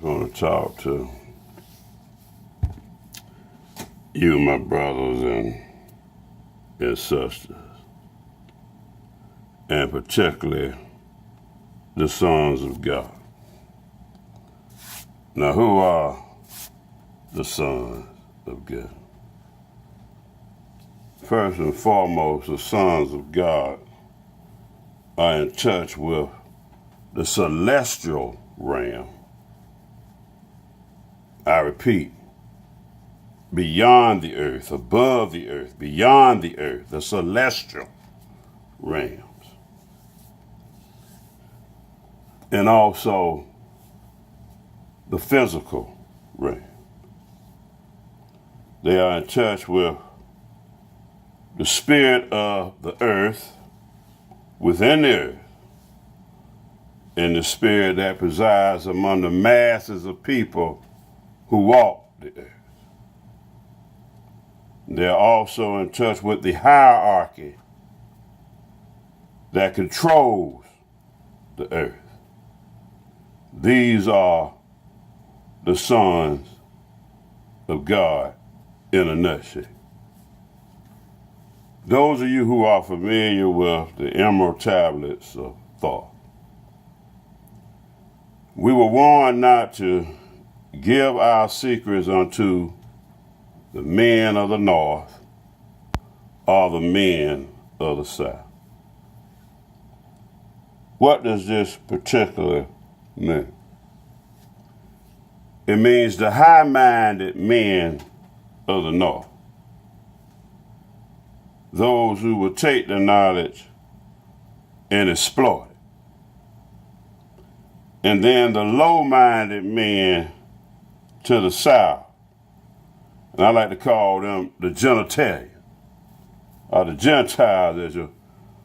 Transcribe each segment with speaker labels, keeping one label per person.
Speaker 1: I want to talk to you, my brothers and sisters, and particularly the sons of God. Now, who are the sons of God? First and foremost, the sons of God are in touch with the celestial realm. I repeat, beyond the earth, above the earth, beyond the earth, the celestial realms. And also the physical realm. They are in touch with the spirit of the earth within the earth, and the spirit that presides among the masses of people who walk the earth. They're also in touch with the hierarchy that controls the earth. These are the sons of God in a nutshell. Those of you who are familiar with the Emerald Tablets of Thought, we were warned not to give our secrets unto the men of the north or the men of the south. What does this particularly mean? It means the high-minded men of the north, those who will take the knowledge and exploit it. And then the low-minded men to the south, and I like to call them the genitalians, or the Gentiles that are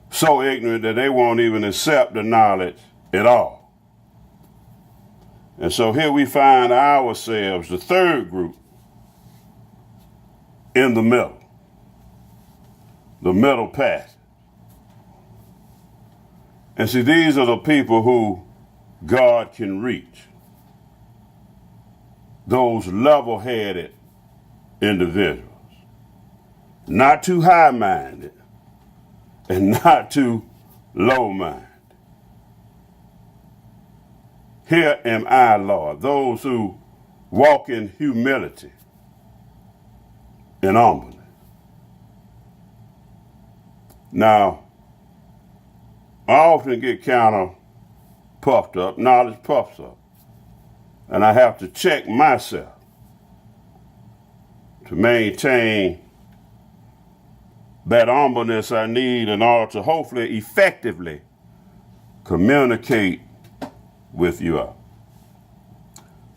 Speaker 1: so ignorant that they won't even accept the knowledge at all. And so here we find ourselves, the third group, in the middle passage. And see, these are the people who God can reach. Those level-headed individuals. Not too high-minded and not too low-minded. Here am I, Lord, those who walk in humility and humbleness. Now, I often get kind of puffed up, knowledge puffs up, and I have to check myself to maintain that humbleness I need in order to hopefully effectively communicate with you all.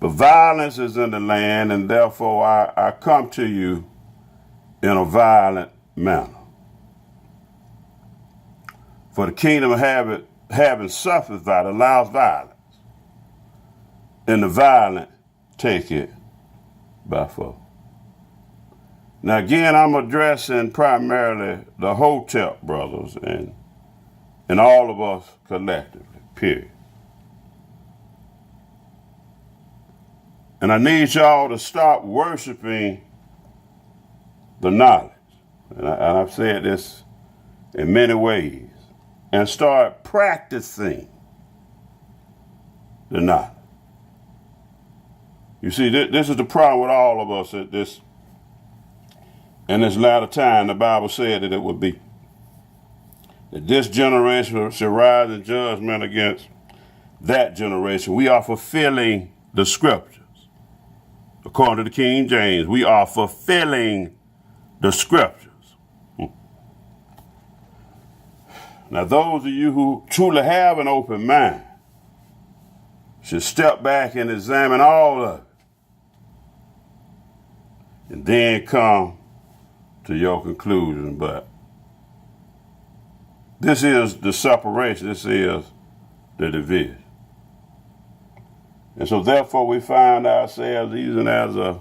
Speaker 1: But violence is in the land, and therefore I come to you in a violent manner. For the kingdom of having suffered violence allows violence, and the violent take it by force. Now again, I'm addressing primarily the Hotep brothers and all of us collectively, period. And I need y'all to stop worshiping the knowledge. And I've said this in many ways. And start practicing the knowledge. You see, this is the problem with all of us at this, in this latter time. The Bible said that it would be. That this generation shall rise in judgment against that generation. We are fulfilling the scriptures. According to the King James, we are fulfilling the scriptures. Now, those of you who truly have an open mind should step back and examine all of it, and then come to your conclusion. But this is the separation. This is the division. And so therefore we find ourselves, even as a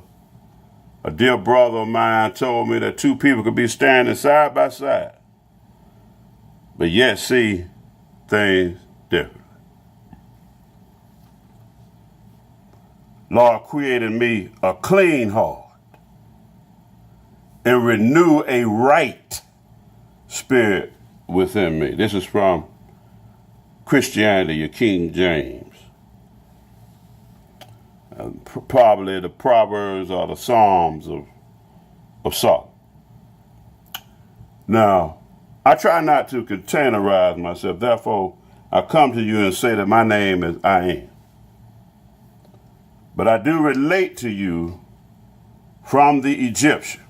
Speaker 1: dear brother of mine told me, that two people could be standing side by side, but yet see things differently. Lord, create in me a clean heart and renew a right spirit within me. This is from Christianity, your King James. Probably the Proverbs or the Psalms of Solomon. Now, I try not to containerize myself. Therefore, I come to you and say that my name is I am. But I do relate to you from the Egyptian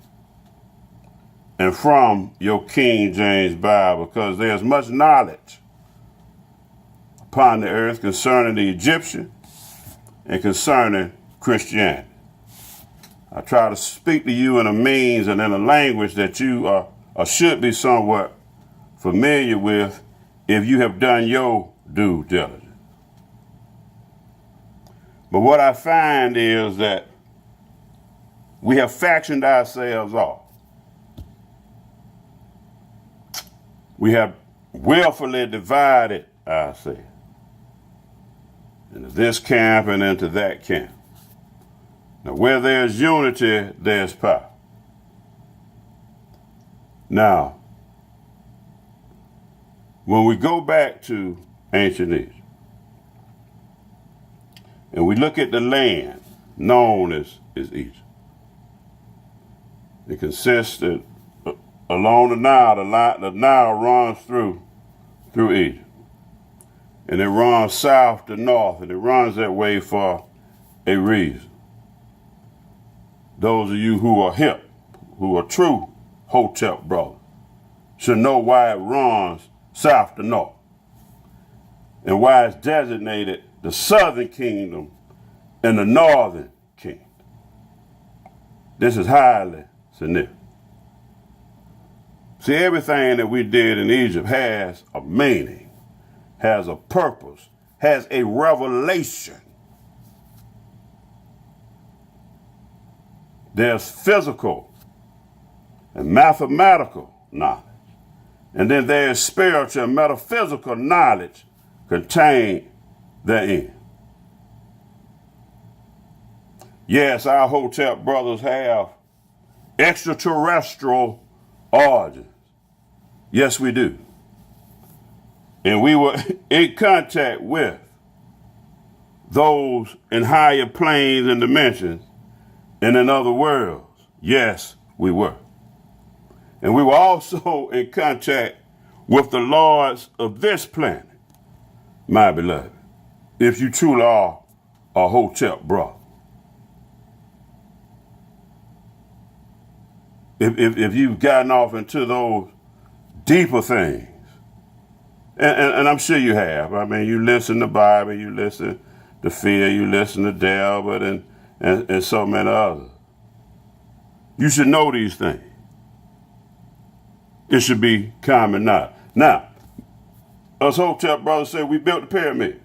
Speaker 1: and from your King James Bible, because there's much knowledge upon the earth concerning the Egyptian and concerning Christianity. I try to speak to you in a means and in a language that you are or should be somewhat familiar with if you have done your due diligence. But what I find is that we have factioned ourselves off. We have willfully divided ourselves into this camp and into that camp. Now, where there's unity, there's power. Now, when we go back to ancient Egypt and we look at the land known as Egypt, it consists of along the Nile. The Nile runs through Egypt, and it runs south to north, and it runs that way for a reason. Those of you who are hip, who are true Hotep brothers, should know why it runs south to north and why it's designated the southern kingdom and the northern kingdom. This is highly significant. See, everything that we did in Egypt has a meaning, has a purpose, has a revelation. There's physical and mathematical knowledge. And then there's spiritual and metaphysical knowledge contained therein. Yes, our Hotep brothers have extraterrestrial origins. Yes, we do. And we were in contact with those in higher planes and dimensions and in other worlds. Yes, we were. And we were also in contact with the lords of this planet, my beloved, if you truly are a Hotep brother. If you've gotten off into those deeper things, and I'm sure you have. I mean, you listen to the Bible, you listen to Fear, you listen to Delbert, and so many others. You should know these things. It should be common knowledge. Now, us Hotep brothers say we built the pyramid.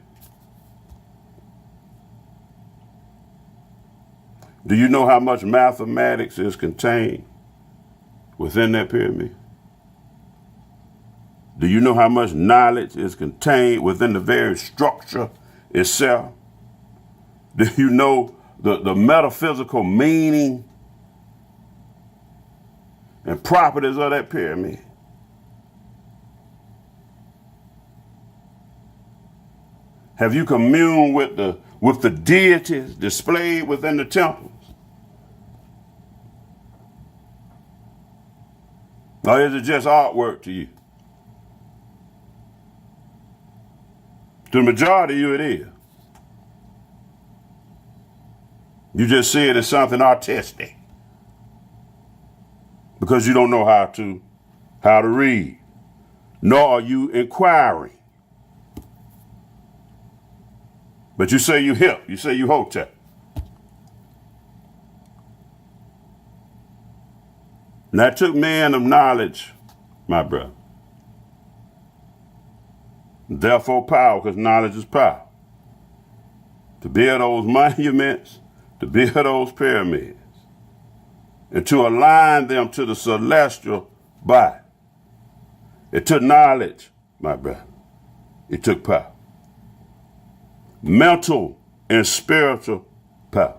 Speaker 1: Do you know how much mathematics is contained within that pyramid? Do you know how much knowledge is contained within the very structure itself? Do you know the metaphysical meaning and properties of that pyramid? Have you communed with the deities displayed within the temples? Or is it just artwork to you? To the majority of you, it is. You just see it as something artistic because you don't know how to read, nor are you inquiring. But you say you hip, you say you Hotep. And that took men of knowledge, my brother. Therefore power, because knowledge is power. To build those monuments, to build those pyramids, and to align them to the celestial body. It took knowledge, my brother. It took power. Mental and spiritual power.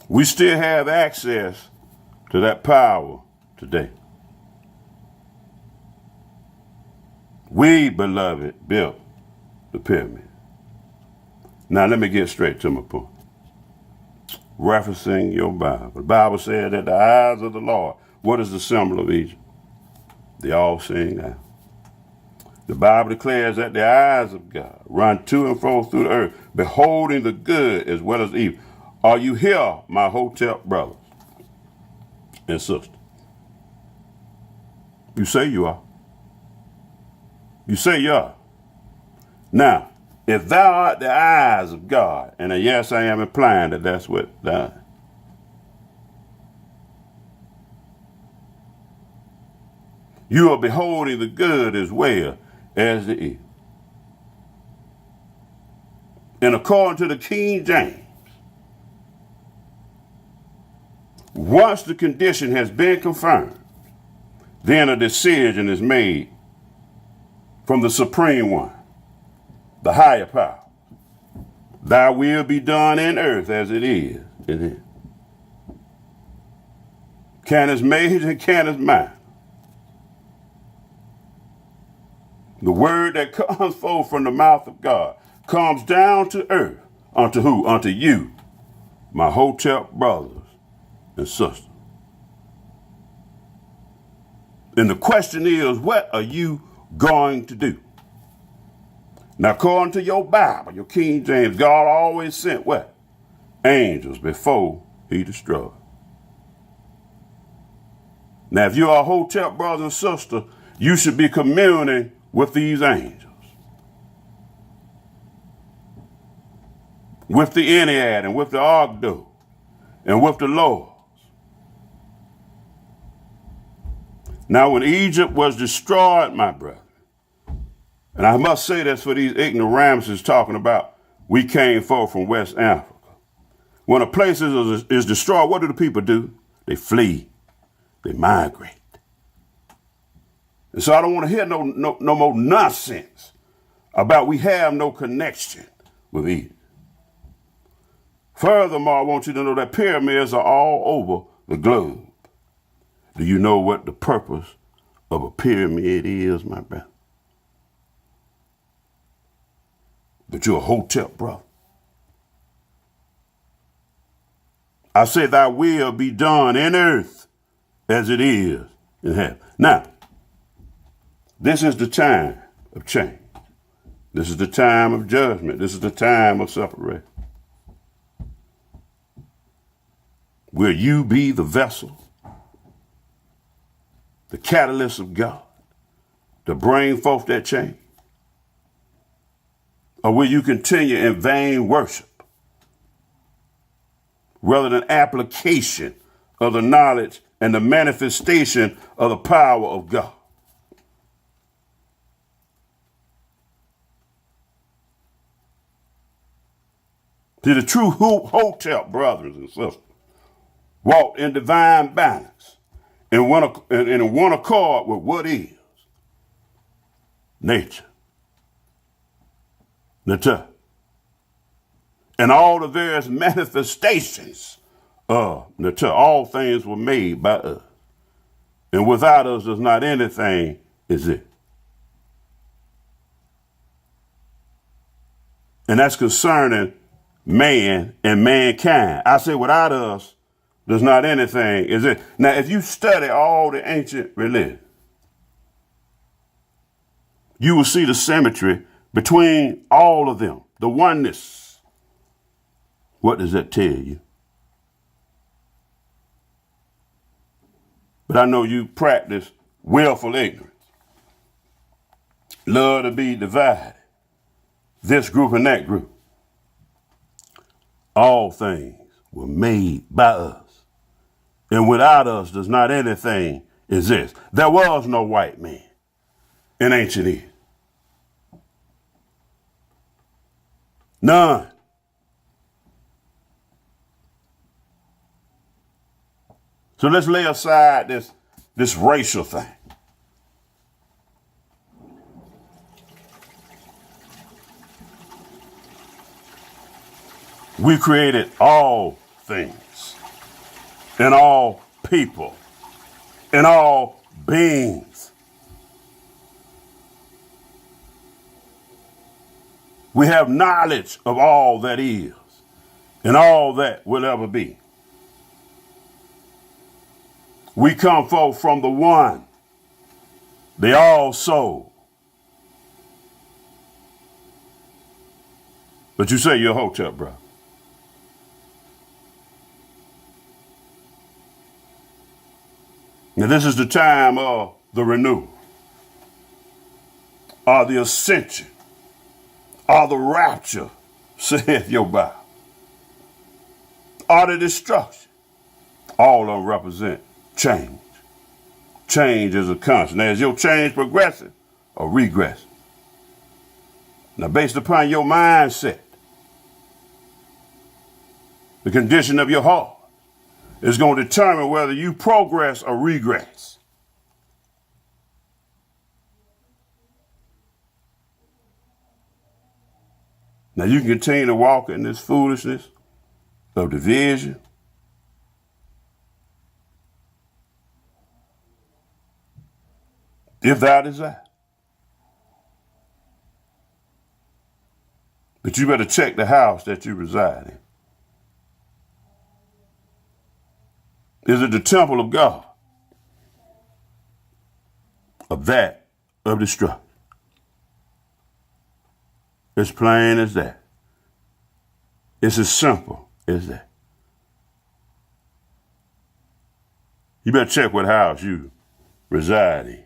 Speaker 1: We still have access to that power today. We, beloved, built the pyramid. Now let me get straight to my point. Referencing your Bible. The Bible said that the eyes of the Lord, what is the symbol of Egypt? The all-seeing eye. The Bible declares that the eyes of God run to and fro through the earth, beholding the good as well as evil. Are you here, my hotel brothers and sisters? You say you are. You say you are. Now, if thou art the eyes of God, and yes, I am implying that that's what thou. You are beholding the good as well as the evil. And according to the King James, once the condition has been confirmed, then a decision is made from the Supreme One, the higher power. Thy will be done in earth as it is in heaven. Canis major and canis minor. The word that comes forth from the mouth of God comes down to earth. Unto who? Unto you, my hotel brothers and sisters. And the question is, what are you going to do? Now, according to your Bible, your King James, God always sent what? Angels before he destroyed. Now, if you are a hotel brother and sister, you should be communing with these angels. With the Ennead and with the Ogdo and with the Lords. Now, when Egypt was destroyed, my brother, and I must say this for these ignoramuses talking about we came forth from West Africa. When a place is destroyed, what do the people do? They flee. They migrate. And so I don't want to hear no more nonsense about we have no connection with Egypt. Furthermore, I want you to know that pyramids are all over the globe. Do you know what the purpose of a pyramid is, my brother? But you're a hotel brother. I said, thy will be done in earth as it is in heaven. Now, this is the time of change. This is the time of judgment. This is the time of separation. Will you be the vessel, the catalyst of God to bring forth that change? Or will you continue in vain worship rather than application of the knowledge and the manifestation of the power of God? See, the true hotel brothers and sisters walk in divine balance and in one accord with what is nature. Nature. And all the various manifestations of nature. All things were made by us. And without us, there's not anything exist. And that's concerning man and mankind. I say without us, there's not anything exist. Now, if you study all the ancient religions, you will see the symmetry between all of them, the oneness. What does that tell you? But I know you practice willful ignorance. Love to be divided. This group and that group. All things were made by us. And without us, does not anything exist. There was no white man in ancient Egypt. None. So let's lay aside this racial thing. We created all things and all people and all beings. We have knowledge of all that is and all that will ever be. We come forth from the one, the all soul. But you say you're a hotel, bro. Now this is the time of the renewal, or the ascension, or the rapture, saith your Bible, or the destruction. All of them represent change. Change is a constant. Now, is your change progressive or regressive? Now, based upon your mindset, the condition of your heart is going to determine whether you progress or regress. Now, you can continue to walk in this foolishness of division, if thou desire. But you better check the house that you reside in. Is it the temple of God? Of that of destruction? It's plain as that. It's as simple as that. You better check what house you reside in.